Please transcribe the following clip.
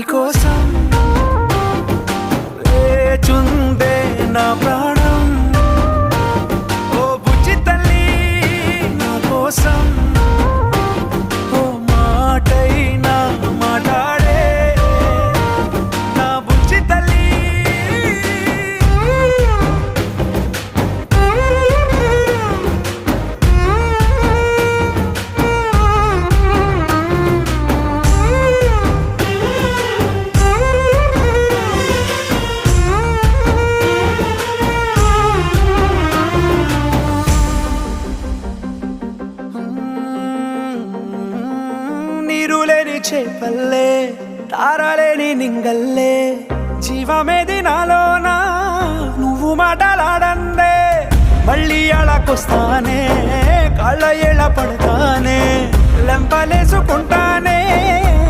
కోసం లేచుందే నా ప్రాణం. ఓ బుజ్జి తల్లి నా కోసం ఓ మాటైనా మాట్లాడే నా బుజ్జి తల్లి. నీరులేని చేపల్లే తారలేని నింగల్లే జీవమేది నాలోనా నువ్వు మాటలాడందే. మళ్ళీ అళకొస్తానే కాళ్ళ ఎళ్ళ పడతానే లెంపలేసుకుంటానే